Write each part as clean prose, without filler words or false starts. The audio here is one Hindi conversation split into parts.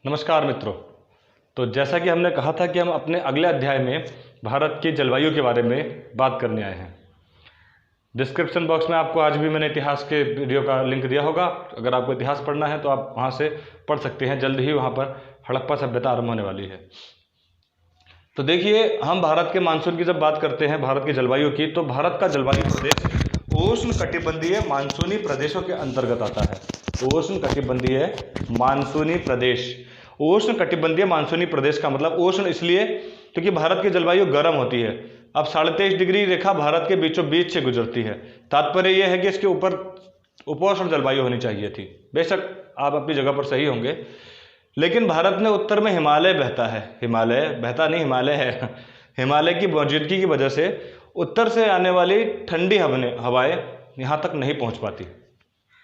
नमस्कार मित्रों। तो जैसा कि हमने कहा था कि हम अपने अगले अध्याय में भारत की जलवायु के बारे में बात करने आए हैं। डिस्क्रिप्शन बॉक्स में आपको आज भी मैंने इतिहास के वीडियो का लिंक दिया होगा। अगर आपको इतिहास पढ़ना है तो आप वहाँ से पढ़ सकते हैं। जल्द ही वहाँ पर हड़प्पा सभ्यता आरंभ होने वाली है। तो देखिए, हम भारत के मानसून की जब बात करते हैं, भारत की जलवायु की, तो भारत का जलवायु प्रदेश उष्ण कटिबंधीय मानसूनी प्रदेशों के अंतर्गत आता है। उष्ण कटिबंधीय मानसूनी प्रदेश। उष्ण कटिबंधीय मानसूनी प्रदेश का मतलब उष्ण इसलिए क्योंकि भारत की जलवायु गर्म होती है। अब 23.5 डिग्री रेखा भारत के बीचों बीच से गुजरती है। तात्पर्य यह है कि इसके ऊपर उपोष्ण जलवायु होनी चाहिए थी। बेशक आप अपनी जगह पर सही होंगे, लेकिन भारत में उत्तर में हिमालय बहता है। हिमालय बहता नहीं, हिमालय है। हिमालय की मौजूदगी की वजह से उत्तर से आने वाली ठंडी हवाएं यहाँ तक नहीं पहुँच पाती।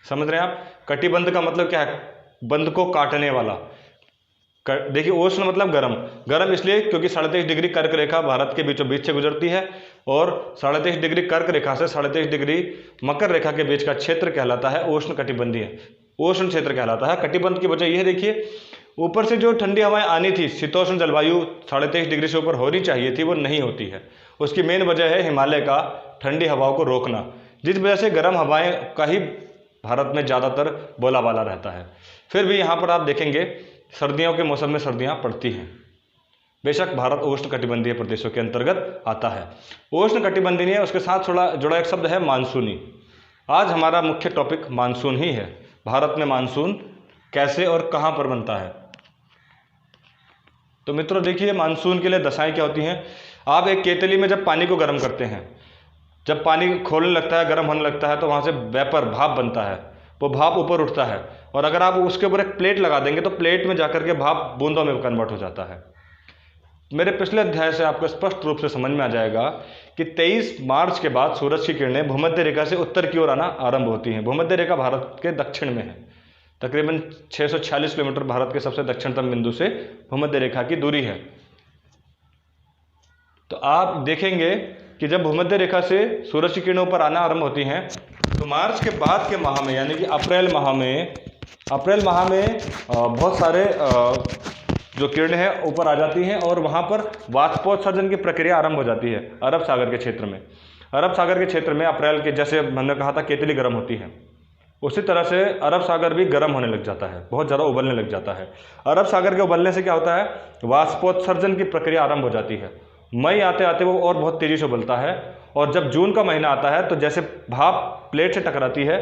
समझ रहे हैं आप? कटिबंध का मतलब क्या है? बंध को काटने वाला। देखिए, उष्ण मतलब गर्म। गर्म इसलिए क्योंकि 23.5 डिग्री कर्क रेखा भारत के बीचों बीच से गुजरती है, और 23.5 डिग्री कर्क रेखा से 23.5 डिग्री मकर रेखा के बीच का क्षेत्र कहलाता है उष्ण कटिबंधीय। उष्ण क्षेत्र कहलाता है। कटिबंध की वजह यह देखिए, ऊपर से जो ठंडी हवाएं आनी थी, शीतोष्ण जलवायु 23.5 डिग्री से ऊपर होनी चाहिए थी, वो नहीं होती है। उसकी मेन वजह है हिमालय का ठंडी हवाओं को रोकना, जिस वजह से गर्म हवाएं का ही भारत में ज़्यादातर बोलाबाला रहता है। फिर भी यहाँ पर आप देखेंगे सर्दियों के मौसम में सर्दियाँ पड़ती हैं। बेशक भारत उष्ण कटिबंधीय प्रदेशों के अंतर्गत आता है। उष्ण कटिबंधीय, उसके साथ थोड़ा जुड़ा एक शब्द है मानसूनी। आज हमारा मुख्य टॉपिक मानसून ही है। भारत में मानसून कैसे और कहाँ पर बनता है। तो मित्रों देखिए, मानसून के लिए दशाएं क्या होती हैं। आप एक केतली में जब पानी को गर्म करते हैं, जब पानी खोलने लगता है, गर्म होने लगता है, तो वहाँ से वेपर, भाप बनता है। वो भाप ऊपर उठता है, और अगर आप उसके ऊपर एक प्लेट लगा देंगे तो प्लेट में जाकर के भाप बूंदों में कन्वर्ट हो जाता है। मेरे पिछले अध्याय से आपको स्पष्ट रूप से समझ में आ जाएगा कि 23 मार्च के बाद सूरज की किरणें भूमध्य रेखा से उत्तर की ओर आना आरंभ होती हैं। भूमध्य रेखा भारत के दक्षिण में है। तकरीबन 646 किलोमीटर भारत के सबसे दक्षिणतम बिंदु से भूमध्य रेखा की दूरी है। तो आप देखेंगे कि जब भूमध्य रेखा से सूरज की किरणें ऊपर आना आरंभ होती हैं, तो मार्च के बाद के माह में, यानी कि अप्रैल माह में बहुत सारे जो किरणें हैं ऊपर आ जाती हैं, और वहाँ पर वाष्पोत्सर्जन की प्रक्रिया आरंभ हो जाती है अरब सागर के क्षेत्र में। अरब सागर के क्षेत्र में अप्रैल के, जैसे हमने कहा था केतली गर्म होती है, उसी तरह से अरब सागर भी गर्म होने लग जाता है, बहुत ज़्यादा उबलने लग जाता है। अरब सागर के उबलने से क्या होता है, वाष्पोत्सर्जन की प्रक्रिया आरंभ हो जाती है। मई आते आते वो और बहुत तेज़ी से उबलता है, और जब जून का महीना आता है तो जैसे भाप प्लेट से टकराती है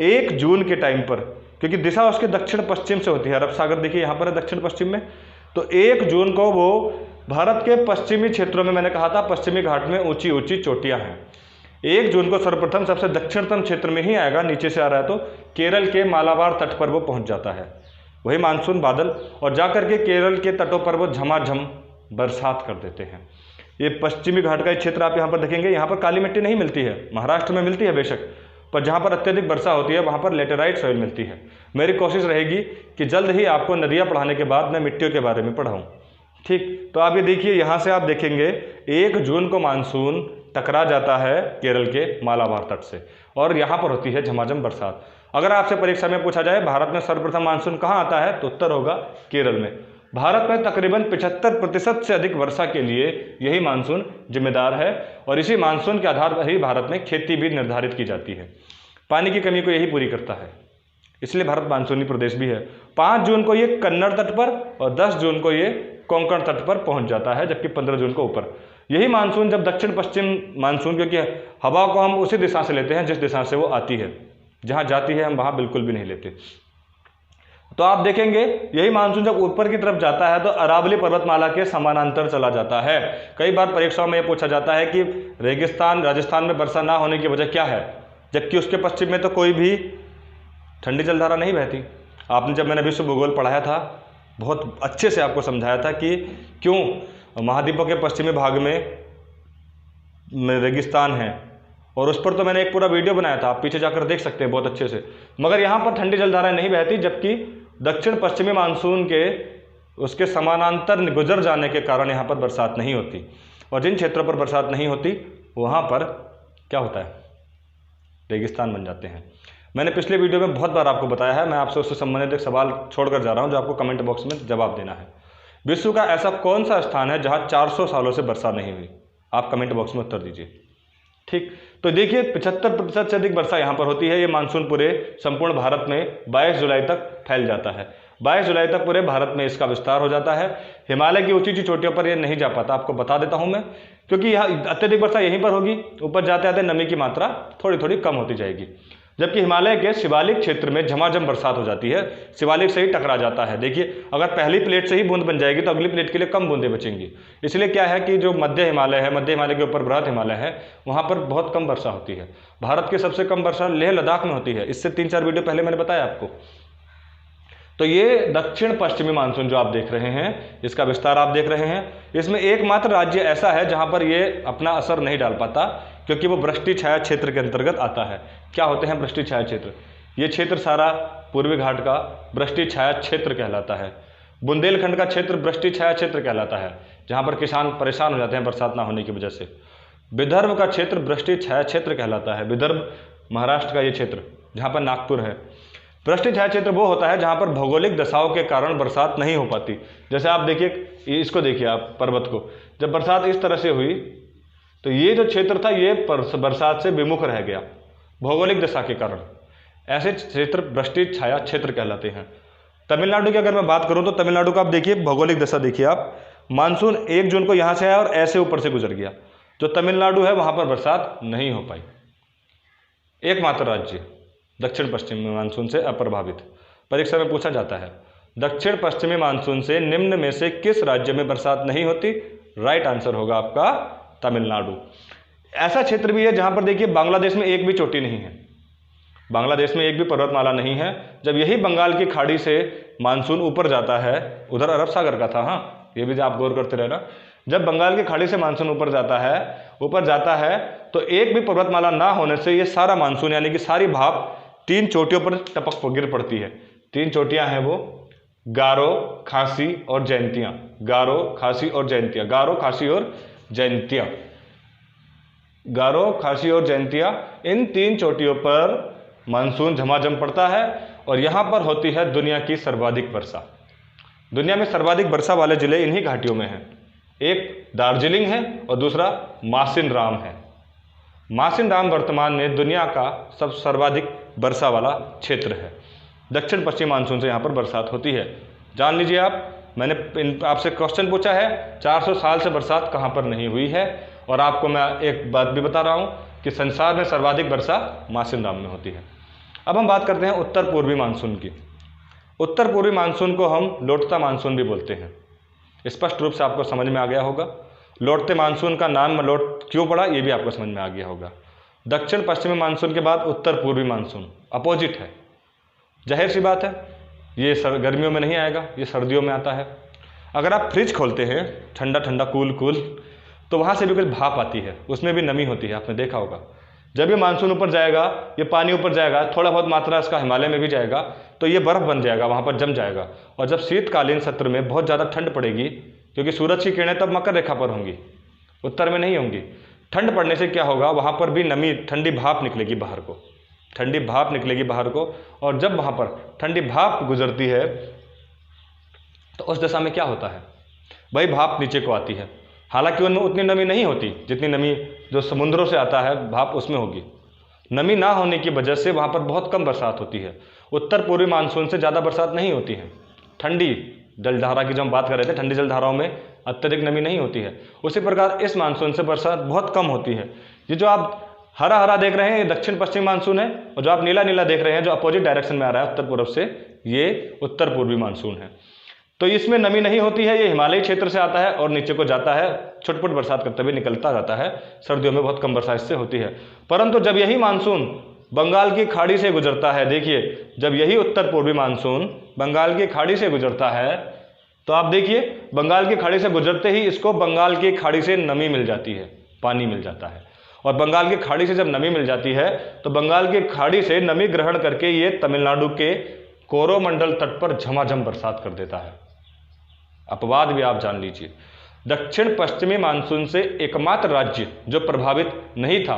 1 जून के टाइम पर, क्योंकि दिशा उसके दक्षिण पश्चिम से होती है। अरब सागर देखिए यहाँ पर है दक्षिण पश्चिम में, तो 1 जून को वो भारत के पश्चिमी क्षेत्रों में, मैंने कहा था पश्चिमी घाट में ऊंची ऊंची चोटियाँ हैं, 1 जून को सर्वप्रथम सबसे दक्षिणतम क्षेत्र में ही आएगा। नीचे से आ रहा है तो केरल के मालाबार तट पर वो पहुँच जाता है, वही मानसून बादल, और जाकर के केरल के तटों पर वो झमाझम बरसात कर देते हैं। ये पश्चिमी घाट का क्षेत्र आप यहाँ पर देखेंगे, यहाँ पर काली मिट्टी नहीं मिलती है। महाराष्ट्र में मिलती है बेशक, पर जहाँ पर अत्यधिक वर्षा होती है वहाँ पर लेटेराइट सॉइल मिलती है। मेरी कोशिश रहेगी कि जल्द ही आपको नदियाँ पढ़ाने के बाद मैं मिट्टियों के बारे में पढ़ाऊँ। ठीक, तो आप ये देखिए, यहाँ से आप देखेंगे 1 जून को मानसून टकरा जाता है केरल के मालाबार तट से, और यहाँ पर होती है झमाझम बरसात। अगर आपसे परीक्षा में पूछा जाए भारत में सर्वप्रथम मानसून कहाँ आता है, तो उत्तर होगा केरल में। भारत में तकरीबन 75% से अधिक वर्षा के लिए यही मानसून जिम्मेदार है, और इसी मानसून के आधार पर ही भारत में खेती भी निर्धारित की जाती है। पानी की कमी को यही पूरी करता है, इसलिए भारत मानसूनी प्रदेश भी है। 5 जून को ये कन्नड़ तट पर, और 10 जून को ये कोंकण तट पर पहुंच जाता है, जबकि 15 जून को ऊपर। यही मानसून जब दक्षिण पश्चिम मानसून, क्योंकि हवा को हम उसी दिशा से लेते हैं जिस दिशा से वो आती है, जहाँ जाती है हम वहाँ बिल्कुल भी नहीं लेते। तो आप देखेंगे यही मानसून जब ऊपर की तरफ जाता है तो अरावली पर्वतमाला के समानांतर चला जाता है। कई बार परीक्षाओं में ये पूछा जाता है कि रेगिस्तान राजस्थान में वर्षा ना होने की वजह क्या है, जबकि उसके पश्चिम में तो कोई भी ठंडी जलधारा नहीं बहती। आपने, जब मैंने विश्व भूगोल पढ़ाया था, बहुत अच्छे से आपको समझाया था कि क्यों महाद्वीपों के पश्चिमी भाग में रेगिस्तान है, और उस पर तो मैंने एक पूरा वीडियो बनाया था, आप पीछे जाकर देख सकते हैं बहुत अच्छे से। मगर यहाँ पर ठंडी जलधाराएं नहीं बहती, जबकि दक्षिण पश्चिमी मानसून के उसके समानांतर गुजर जाने के कारण यहाँ पर बरसात नहीं होती, और जिन क्षेत्रों पर बरसात नहीं होती वहाँ पर क्या होता है, रेगिस्तान बन जाते हैं। मैंने पिछले वीडियो में बहुत बार आपको बताया है, मैं आपसे उससे संबंधित एक सवाल छोड़कर जा रहा हूं जो आपको कमेंट बॉक्स में जवाब देना है। विश्व का ऐसा कौन सा स्थान है जहां 400 सालों से वर्षा नहीं हुई? आप कमेंट बॉक्स में उत्तर दीजिए। ठीक, तो देखिए 75% से अधिक वर्षा यहाँ पर होती है। ये मानसून पूरे संपूर्ण भारत में 22 जुलाई तक फैल जाता है। 22 जुलाई तक पूरे भारत में इसका विस्तार हो जाता है। हिमालय की ऊंची चोटियों पर ये नहीं जा पाता, आपको बता देता हूँ मैं, क्योंकि यहाँ अत्यधिक वर्षा यहीं पर होगी। ऊपर जाते आते नमी की मात्रा थोड़ी थोड़ी कम होती जाएगी, जबकि हिमालय के शिवालिक क्षेत्र में झमाझम बरसात हो जाती है, शिवालिक से ही टकरा जाता है। देखिए अगर पहली प्लेट से ही बूंद बन जाएगी तो अगली प्लेट के लिए कम बूंदें बचेंगी। इसलिए क्या है कि जो मध्य हिमालय है, मध्य हिमालय के ऊपर बृहद हिमालय है, वहाँ पर बहुत कम वर्षा होती है। भारत की सबसे कम वर्षा लेह लद्दाख में होती है। इससे 3-4 वीडियो पहले मैंने बताया आपको। तो ये दक्षिण पश्चिमी मानसून जो आप देख रहे हैं, इसका विस्तार आप देख रहे हैं, इसमें एकमात्र राज्य ऐसा है जहां पर ये अपना असर नहीं डाल पाता, क्योंकि वो वृष्टि छाया क्षेत्र के अंतर्गत आता है। क्या होते हैं वृष्टि छाया क्षेत्र? ये क्षेत्र सारा पूर्वी घाट का वृष्टि छाया क्षेत्र कहलाता है। बुंदेलखंड का क्षेत्र वृष्टि छाया क्षेत्र कहलाता है, जहाँ पर किसान परेशान हो जाते हैं बरसात ना होने की वजह से। विदर्भ का क्षेत्र वृष्टि छाया क्षेत्र कहलाता है। विदर्भ महाराष्ट्र का ये क्षेत्र जहाँ पर नागपुर है। वृष्टि छाया क्षेत्र वो होता है जहाँ पर भौगोलिक दशाओं के कारण बरसात नहीं हो पाती। जैसे आप देखिए, इसको देखिए आप पर्वत को, जब बरसात इस तरह से हुई तो ये जो क्षेत्र था ये बरसात से विमुख रह गया भौगोलिक दशा के कारण। ऐसे क्षेत्र वृष्टि छाया क्षेत्र कहलाते हैं। तमिलनाडु की अगर मैं बात करूं तो तमिलनाडु का आप देखिए भौगोलिक दशा देखिए आप, मानसून 1 जून को यहाँ से आया और ऐसे ऊपर से गुजर गया। जो तमिलनाडु है वहाँ पर बरसात नहीं हो पाई। एकमात्र राज्य दक्षिण पश्चिमी मानसून से अप्रभावित। परीक्षा में पूछा जाता है दक्षिण पश्चिमी मानसून से निम्न में से किस राज्य में बरसात नहीं होती? राइट आंसर होगा आपका तमिलनाडु। ऐसा क्षेत्र भी है जहां पर देखिए बांग्लादेश में एक भी चोटी नहीं है, बांग्लादेश में एक भी पर्वतमाला नहीं है। जब यही बंगाल की खाड़ी से मानसून ऊपर जाता है, उधर अरब सागर का था, हाँ ये भी आप गौर करते रहना, जब बंगाल की खाड़ी से मानसून ऊपर जाता है तो एक भी पर्वतमाला ना होने से ये सारा मानसून यानी कि सारी भाप 3 चोटियों पर टपक गिर पड़ती है। 3 चोटियां हैं वो, गारो, खासी और जयंतियां। गारो, खासी और जयंतियां। गारो, खासी और जयंतियां। गारो, खासी और जयंतियां, इन 3 चोटियों पर मानसून झमाझम पड़ता है और यहां पर होती है दुनिया की सर्वाधिक वर्षा। दुनिया में सर्वाधिक वर्षा वाले जिले इन्हीं घाटियों में हैं। एक दार्जिलिंग है और दूसरा मासिनराम है। मासिनराम वर्तमान में दुनिया का सब सर्वाधिक वर्षा वाला क्षेत्र है। दक्षिण पश्चिम मानसून से यहाँ पर बरसात होती है। जान लीजिए आप, मैंने आपसे क्वेश्चन पूछा है 400 साल से बरसात कहाँ पर नहीं हुई है, और आपको मैं एक बात भी बता रहा हूँ कि संसार में सर्वाधिक वर्षा मासिनराम में होती है। अब हम बात करते हैं उत्तर पूर्वी मानसून की। उत्तर पूर्वी मानसून को हम लौटता मानसून भी बोलते हैं। स्पष्ट रूप से आपको समझ में आ गया होगा लौटते मानसून का नाम लौट क्यों पड़ा, ये भी आपको समझ में आ गया होगा। दक्षिण पश्चिमी मानसून के बाद उत्तर पूर्वी मानसून अपोजिट है। जाहिर सी बात है ये गर्मियों में नहीं आएगा, ये सर्दियों में आता है। अगर आप फ्रिज खोलते हैं ठंडा ठंडा कूल कूल, तो वहाँ से भी कुछ भाप आती है, उसमें भी नमी होती है, आपने देखा होगा। जब ये मानसून ऊपर जाएगा, ये पानी ऊपर जाएगा, थोड़ा बहुत मात्रा इसका हिमालय में भी जाएगा, तो ये बर्फ़ बन जाएगा, वहाँ पर जम जाएगा। और जब शीतकालीन सत्र में बहुत ज़्यादा ठंड पड़ेगी, क्योंकि सूरज की किरणें तब मकर रेखा पर होंगी, उत्तर में नहीं होंगी। ठंड पड़ने से क्या होगा, वहाँ पर भी नमी, ठंडी भाप निकलेगी बाहर को, ठंडी भाप निकलेगी बाहर को। और जब वहाँ पर ठंडी भाप गुजरती है तो उस दशा में क्या होता है, वही भाप नीचे को आती है। हालांकि उनमें उतनी नमी नहीं होती जितनी नमी जो समुद्रों से आता है भाप उसमें होगी। नमी ना होने की वजह से वहाँ पर बहुत कम बरसात होती है। उत्तर पूर्वी मानसून से ज़्यादा बरसात नहीं होती है। ठंडी जलधारा की जो हम बात कर रहे थे, ठंडी जलधाराओं में अत्यधिक नमी नहीं होती है। उसी प्रकार इस मानसून से बरसात बहुत कम होती है। ये जो आप हरा हरा देख रहे हैं ये दक्षिण पश्चिम मानसून है, और जो आप नीला नीला देख रहे हैं जो अपोजिट डायरेक्शन में आ रहा है उत्तर पूर्व से, ये उत्तर पूर्वी मानसून है। तो इसमें नमी नहीं होती है, ये हिमालयी क्षेत्र से आता है और नीचे को जाता है, छुटपुट बरसात करते हुए निकलता जाता है। सर्दियों में बहुत कम बरसात इससे होती है। परंतु जब यही मानसून बंगाल की खाड़ी से गुजरता है, देखिए जब यही उत्तर पूर्वी मानसून बंगाल की खाड़ी से गुजरता है, तो आप देखिए बंगाल की खाड़ी से गुजरते ही इसको बंगाल की खाड़ी से नमी मिल जाती है, पानी मिल जाता है। और बंगाल की खाड़ी से जब नमी मिल जाती है तो बंगाल की खाड़ी से नमी ग्रहण करके ये तमिलनाडु के कोरोमंडल तट पर झमाझम बरसात कर देता है। अपवाद भी आप जान लीजिए, दक्षिण पश्चिमी मानसून से एकमात्र राज्य जो प्रभावित नहीं था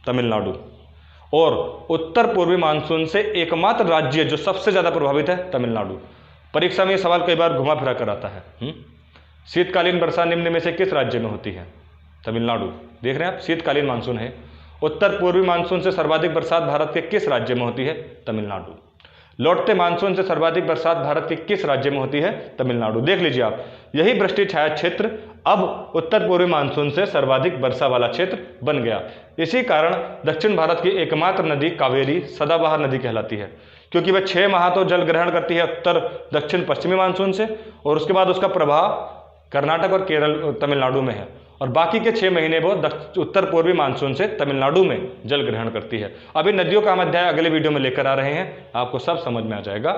तमिलनाडु, और उत्तर पूर्वी मानसून से एकमात्र राज्य जो सबसे ज़्यादा प्रभावित है तमिलनाडु। परीक्षा में ये सवाल कई बार घुमा फिरा कर आता है। शीतकालीन वर्षा निम्न में से किस राज्य में होती है? तमिलनाडु। देख रहे हैं आप, शीतकालीन मानसून है। उत्तर पूर्वी मानसून से सर्वाधिक बरसात भारत के किस राज्य में होती है? तमिलनाडु। लौटते मानसून से सर्वाधिक बरसात भारत के किस राज्य में होती है? तमिलनाडु। देख लीजिए आप, यही वृष्टि छाया क्षेत्र अब उत्तर पूर्वी मानसून से सर्वाधिक वर्षा वाला क्षेत्र बन गया। इसी कारण दक्षिण भारत की एकमात्र नदी कावेरी सदाबहार नदी कहलाती है, क्योंकि वह 6 माह तो जल ग्रहण करती है उत्तर दक्षिण पश्चिमी मानसून से, और उसके बाद उसका प्रभाव कर्नाटक और केरल तमिलनाडु में है, और बाकी के 6 महीने वो उत्तर पूर्वी मानसून से तमिलनाडु में जल ग्रहण करती है। अभी नदियों का हम अध्याय अगले वीडियो में लेकर आ रहे हैं, आपको सब समझ में आ जाएगा।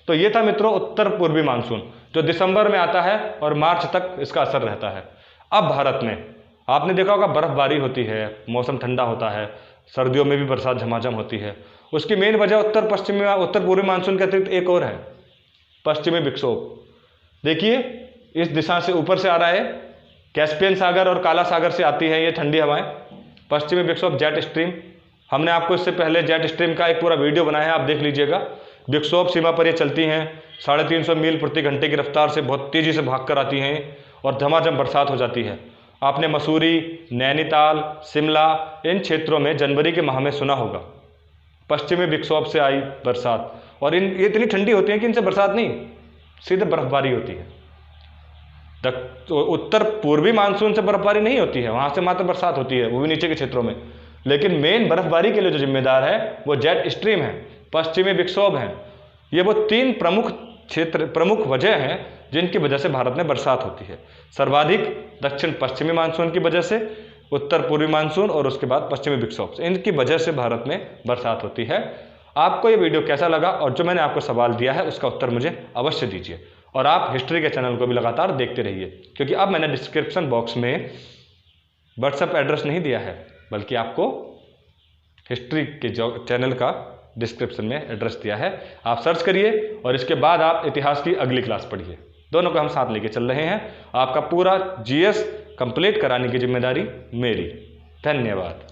तो ये था मित्रों उत्तर पूर्वी मानसून, जो दिसंबर में आता है और मार्च तक इसका असर रहता है। अब भारत में आपने देखा होगा बर्फबारी होती है, मौसम ठंडा होता है, सर्दियों में भी बरसात झमाझम होती है। उसकी मेन वजह उत्तर पूर्वी मानसून के अतिरिक्त एक और है, पश्चिमी विक्षोभ। देखिए इस दिशा से ऊपर से आ रहा है, कैस्पियन सागर और काला सागर से आती है ये ठंडी हवाएं। पश्चिमी विक्षोभ जेट स्ट्रीम, हमने आपको इससे पहले जेट स्ट्रीम का एक पूरा वीडियो बनाया है, आप देख लीजिएगा। विक्षोभ सीमा पर ये चलती हैं, 350 मील प्रति घंटे की रफ्तार से बहुत तेज़ी से भाग कर आती हैं और झमाझम बरसात हो जाती है। आपने मसूरी, नैनीताल, शिमला इन क्षेत्रों में जनवरी के माह में सुना होगा पश्चिमी विक्षोभ से आई बरसात, और ये इतनी ठंडी होती है कि इनसे बरसात नहीं, सीधे बर्फबारी होती है। तो उत्तर पूर्वी मानसून से बर्फबारी नहीं होती है, वहाँ से मात्र बरसात होती है, वो भी नीचे के क्षेत्रों में। लेकिन मेन बर्फबारी के लिए जो जिम्मेदार है वो जेट स्ट्रीम है, पश्चिमी विक्षोभ है। ये वो 3 प्रमुख वजह हैं जिनकी वजह से भारत में बरसात होती है। सर्वाधिक दक्षिण पश्चिमी मानसून की वजह से, उत्तर पूर्वी मानसून और उसके बाद पश्चिमी विक्षोभ से, इनकी वजह से भारत में बरसात होती है। आपको ये वीडियो कैसा लगा और जो मैंने आपको सवाल दिया है उसका उत्तर मुझे अवश्य दीजिए, और आप हिस्ट्री के चैनल को भी लगातार देखते रहिए, क्योंकि अब मैंने डिस्क्रिप्शन बॉक्स में व्हाट्सएप एड्रेस नहीं दिया है, बल्कि आपको हिस्ट्री के जो चैनल का डिस्क्रिप्शन में एड्रेस दिया है। आप सर्च करिए और इसके बाद आप इतिहास की अगली क्लास पढ़िए। दोनों को हम साथ लेके चल रहे हैं। आपका पूरा GS कंप्लीट कराने की जिम्मेदारी मेरी। धन्यवाद।